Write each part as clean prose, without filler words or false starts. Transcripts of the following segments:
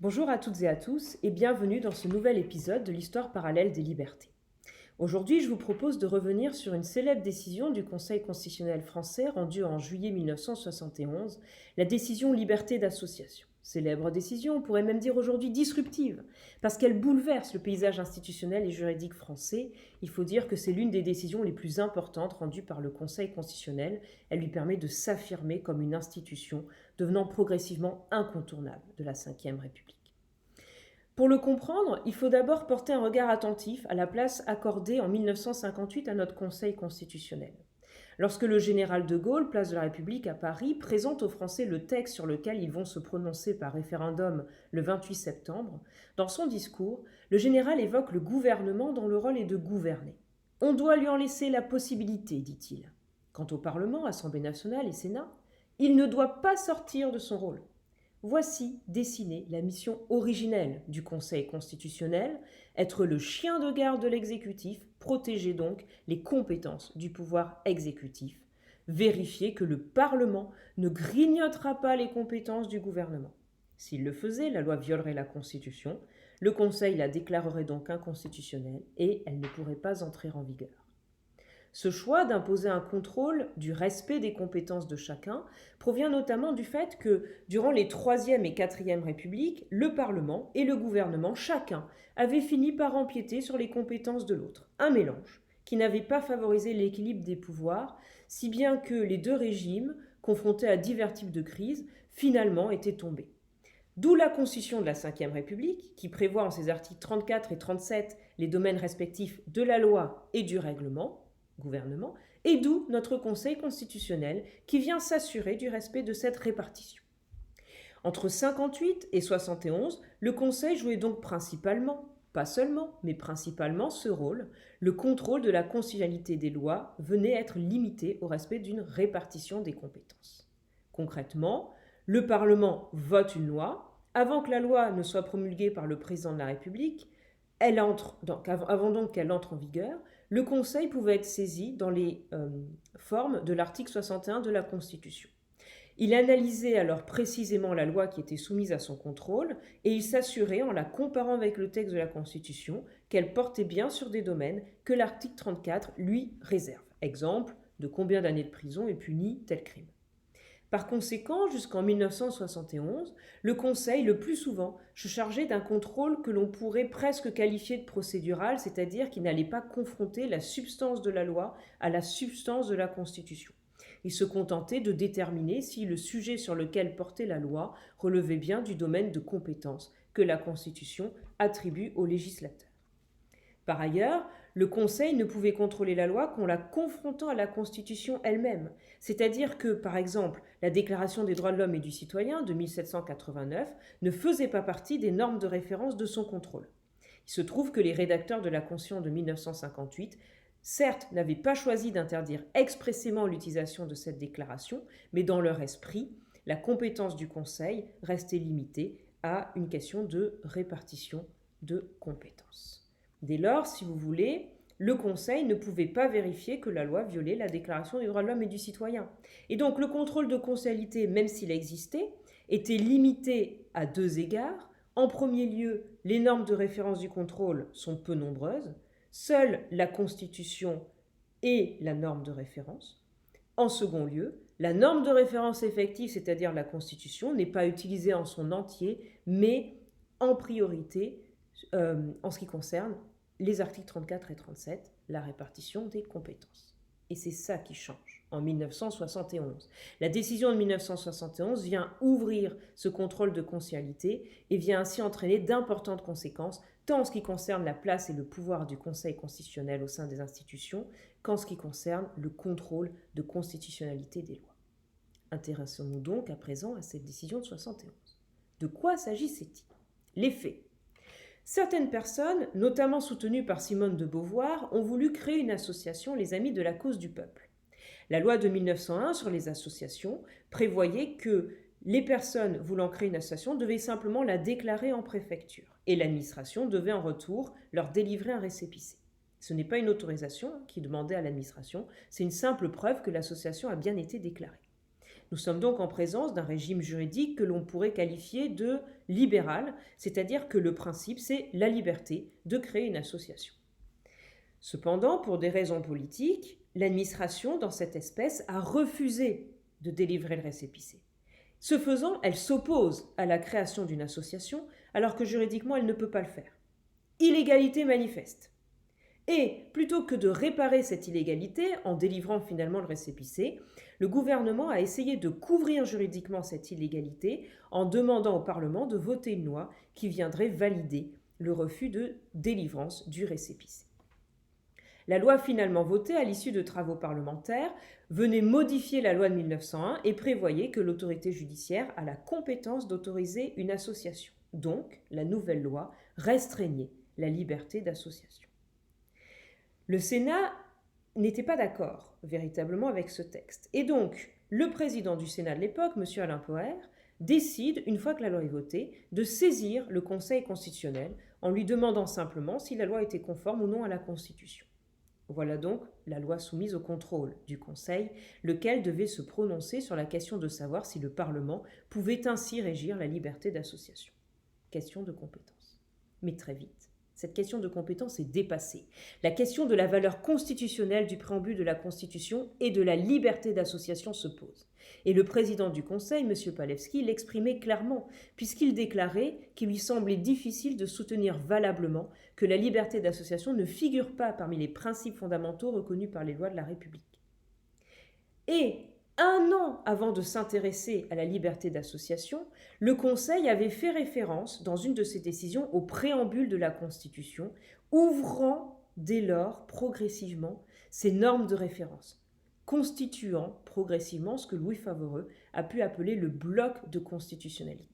Bonjour à toutes et à tous et bienvenue dans ce nouvel épisode de l'Histoire parallèle des libertés. Aujourd'hui, je vous propose de revenir sur une célèbre décision du Conseil constitutionnel français rendue en juillet 1971, la décision Liberté d'association. Célèbre décision, on pourrait même dire aujourd'hui disruptive, parce qu'elle bouleverse le paysage institutionnel et juridique français. Il faut dire que c'est l'une des décisions les plus importantes rendues par le Conseil constitutionnel. Elle lui permet de s'affirmer comme une institution, devenant progressivement incontournable de la Ve République. Pour le comprendre, il faut d'abord porter un regard attentif à la place accordée en 1958 à notre Conseil constitutionnel. Lorsque le général de Gaulle, place de la République à Paris, présente aux Français le texte sur lequel ils vont se prononcer par référendum le 28 septembre, dans son discours, le général évoque le gouvernement dont le rôle est de gouverner. On doit lui en laisser la possibilité, dit-il. Quant au Parlement, Assemblée nationale et Sénat, il ne doit pas sortir de son rôle. Voici dessinée la mission originelle du Conseil constitutionnel, être le chien de garde de l'exécutif, protéger donc les compétences du pouvoir exécutif, vérifier que le Parlement ne grignotera pas les compétences du gouvernement. S'il le faisait, la loi violerait la Constitution, le Conseil la déclarerait donc inconstitutionnelle et elle ne pourrait pas entrer en vigueur. Ce choix d'imposer un contrôle du respect des compétences de chacun provient notamment du fait que, durant les 3e et 4e Républiques, le Parlement et le gouvernement, chacun, avaient fini par empiéter sur les compétences de l'autre. Un mélange qui n'avait pas favorisé l'équilibre des pouvoirs, si bien que les deux régimes, confrontés à divers types de crises, finalement étaient tombés. D'où la Constitution de la Ve République, qui prévoit en ses articles 34 et 37 les domaines respectifs de la loi et du règlement, gouvernement, et d'où notre Conseil constitutionnel qui vient s'assurer du respect de cette répartition. Entre 58 et 71, le Conseil jouait donc principalement, pas seulement, mais principalement ce rôle. Le contrôle de la constitutionnalité des lois venait être limité au respect d'une répartition des compétences. Concrètement, le Parlement vote une loi. Avant que la loi ne soit promulguée par le président de la République, avant donc qu'elle entre en vigueur, le Conseil pouvait être saisi dans les formes de l'article 61 de la Constitution. Il analysait alors précisément la loi qui était soumise à son contrôle et il s'assurait, en la comparant avec le texte de la Constitution, qu'elle portait bien sur des domaines que l'article 34 lui réserve. Exemple, de combien d'années de prison est puni tel crime. Par conséquent, jusqu'en 1971, le Conseil, le plus souvent, se chargeait d'un contrôle que l'on pourrait presque qualifier de procédural, c'est-à-dire qu'il n'allait pas confronter la substance de la loi à la substance de la Constitution. Il se contentait de déterminer si le sujet sur lequel portait la loi relevait bien du domaine de compétence que la Constitution attribue au législateur. Par ailleurs, le Conseil ne pouvait contrôler la loi qu'en la confrontant à la Constitution elle-même. C'est-à-dire que, par exemple, la Déclaration des droits de l'homme et du citoyen de 1789 ne faisait pas partie des normes de référence de son contrôle. Il se trouve que les rédacteurs de la Constitution de 1958, certes, n'avaient pas choisi d'interdire expressément l'utilisation de cette déclaration, mais dans leur esprit, la compétence du Conseil restait limitée à une question de répartition de compétences. Dès lors, si vous voulez, le Conseil ne pouvait pas vérifier que la loi violait la Déclaration des droits de l'homme et du citoyen. Et donc le contrôle de constitutionnalité, même s'il existait, était limité à deux égards. En premier lieu, les normes de référence du contrôle sont peu nombreuses. Seule la Constitution est la norme de référence. En second lieu, la norme de référence effective, c'est-à-dire la Constitution, n'est pas utilisée en son entier, mais en priorité en ce qui concerne les articles 34 et 37, la répartition des compétences. Et c'est ça qui change en 1971. La décision de 1971 vient ouvrir ce contrôle de constitutionnalité et vient ainsi entraîner d'importantes conséquences, tant en ce qui concerne la place et le pouvoir du Conseil constitutionnel au sein des institutions, qu'en ce qui concerne le contrôle de constitutionnalité des lois. Intéressons-nous donc à présent à cette décision de 71. De quoi s'agissait-il ? Les faits. Certaines personnes, notamment soutenues par Simone de Beauvoir, ont voulu créer une association, les Amis de la cause du peuple. La loi de 1901 sur les associations prévoyait que les personnes voulant créer une association devaient simplement la déclarer en préfecture et l'administration devait en retour leur délivrer un récépissé. Ce n'est pas une autorisation qui demandait à l'administration, c'est une simple preuve que l'association a bien été déclarée. Nous sommes donc en présence d'un régime juridique que l'on pourrait qualifier de libéral, c'est-à-dire que le principe, c'est la liberté de créer une association. Cependant, pour des raisons politiques, l'administration, dans cette espèce, a refusé de délivrer le récépissé. Ce faisant, elle s'oppose à la création d'une association, alors que juridiquement, elle ne peut pas le faire. Illégalité manifeste. Et plutôt que de réparer cette illégalité en délivrant finalement le récépissé, le gouvernement a essayé de couvrir juridiquement cette illégalité en demandant au Parlement de voter une loi qui viendrait valider le refus de délivrance du récépissé. La loi finalement votée à l'issue de travaux parlementaires venait modifier la loi de 1901 et prévoyait que l'autorité judiciaire a la compétence d'autoriser une association. Donc, la nouvelle loi restreignait la liberté d'association. Le Sénat n'était pas d'accord véritablement avec ce texte. Et donc, le président du Sénat de l'époque, M. Alain Poher, décide, une fois que la loi est votée, de saisir le Conseil constitutionnel en lui demandant simplement si la loi était conforme ou non à la Constitution. Voilà donc la loi soumise au contrôle du Conseil, lequel devait se prononcer sur la question de savoir si le Parlement pouvait ainsi régir la liberté d'association. Question de compétence. Mais très vite, cette question de compétence est dépassée. La question de la valeur constitutionnelle du préambule de la Constitution et de la liberté d'association se pose. Et le président du Conseil, M. Palevski, l'exprimait clairement, puisqu'il déclarait qu'il lui semblait difficile de soutenir valablement que la liberté d'association ne figure pas parmi les principes fondamentaux reconnus par les lois de la République. Et un an avant de s'intéresser à la liberté d'association, le Conseil avait fait référence, dans une de ses décisions, au préambule de la Constitution, ouvrant dès lors progressivement ces normes de référence, constituant progressivement ce que Louis Favoreux a pu appeler le bloc de constitutionnalité.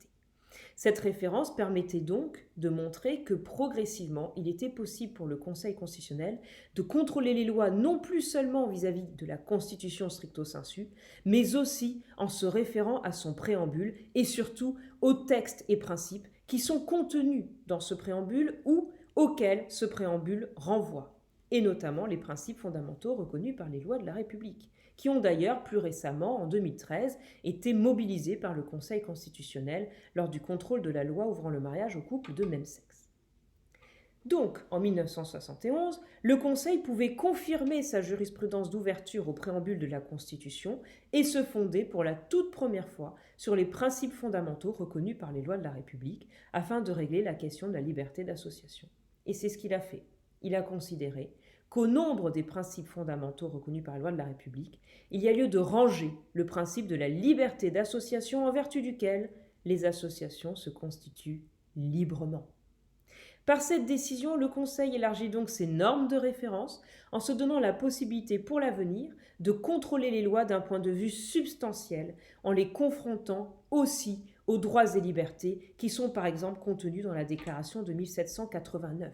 Cette référence permettait donc de montrer que progressivement, il était possible pour le Conseil constitutionnel de contrôler les lois non plus seulement vis-à-vis de la Constitution stricto sensu, mais aussi en se référant à son préambule et surtout aux textes et principes qui sont contenus dans ce préambule ou auxquels ce préambule renvoie, et notamment les principes fondamentaux reconnus par les lois de la République, qui ont d'ailleurs plus récemment, en 2013, été mobilisés par le Conseil constitutionnel lors du contrôle de la loi ouvrant le mariage aux couples de même sexe. Donc, en 1971, le Conseil pouvait confirmer sa jurisprudence d'ouverture au préambule de la Constitution et se fonder pour la toute première fois sur les principes fondamentaux reconnus par les lois de la République afin de régler la question de la liberté d'association. Et c'est ce qu'il a fait. Il a considéré qu'au nombre des principes fondamentaux reconnus par la loi de la République, il y a lieu de ranger le principe de la liberté d'association en vertu duquel les associations se constituent librement. Par cette décision, le Conseil élargit donc ses normes de référence en se donnant la possibilité pour l'avenir de contrôler les lois d'un point de vue substantiel en les confrontant aussi aux droits et libertés qui sont par exemple contenus dans la Déclaration de 1789.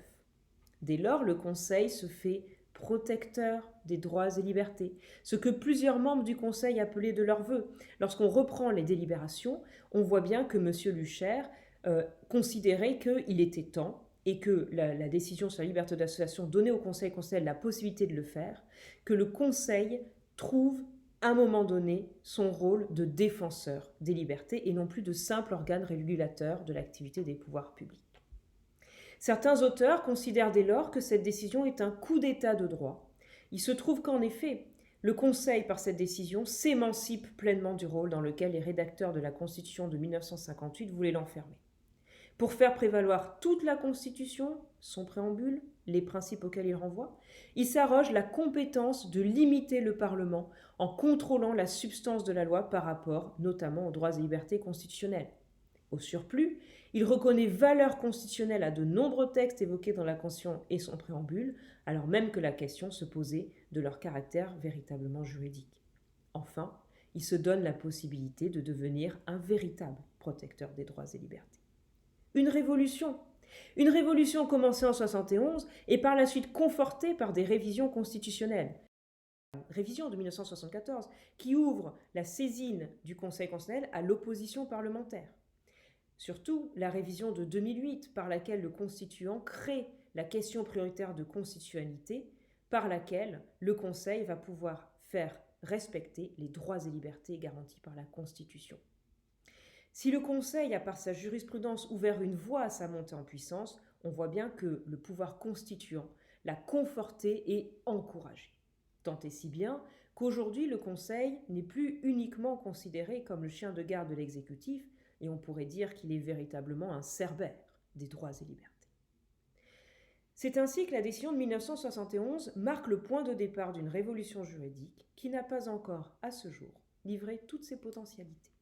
Dès lors, le Conseil se fait protecteur des droits et libertés, ce que plusieurs membres du Conseil appelaient de leur vœu. Lorsqu'on reprend les délibérations, on voit bien que M. Lucher considérait qu'il était temps et que la décision sur la liberté d'association donnait au Conseil constitutionnel la possibilité de le faire, que le Conseil trouve à un moment donné son rôle de défenseur des libertés et non plus de simple organe régulateur de l'activité des pouvoirs publics. Certains auteurs considèrent dès lors que cette décision est un coup d'état de droit. Il se trouve qu'en effet, le Conseil, par cette décision, s'émancipe pleinement du rôle dans lequel les rédacteurs de la Constitution de 1958 voulaient l'enfermer. Pour faire prévaloir toute la Constitution, son préambule, les principes auxquels il renvoie, il s'arroge la compétence de limiter le Parlement en contrôlant la substance de la loi par rapport notamment aux droits et libertés constitutionnels. Au surplus, il reconnaît valeur constitutionnelle à de nombreux textes évoqués dans la Constitution et son préambule, alors même que la question se posait de leur caractère véritablement juridique. Enfin, il se donne la possibilité de devenir un véritable protecteur des droits et libertés. Une révolution commencée en 1971 et par la suite confortée par des révisions constitutionnelles. Révision de 1974 qui ouvre la saisine du Conseil constitutionnel à l'opposition parlementaire. Surtout, la révision de 2008 par laquelle le constituant crée la question prioritaire de constitutionnalité par laquelle le Conseil va pouvoir faire respecter les droits et libertés garantis par la Constitution. Si le Conseil a par sa jurisprudence ouvert une voie à sa montée en puissance, on voit bien que le pouvoir constituant l'a conforté et encouragé. Tant et si bien qu'aujourd'hui le Conseil n'est plus uniquement considéré comme le chien de garde de l'exécutif, et on pourrait dire qu'il est véritablement un cerbère des droits et libertés. C'est ainsi que la décision de 1971 marque le point de départ d'une révolution juridique qui n'a pas encore, à ce jour, livré toutes ses potentialités.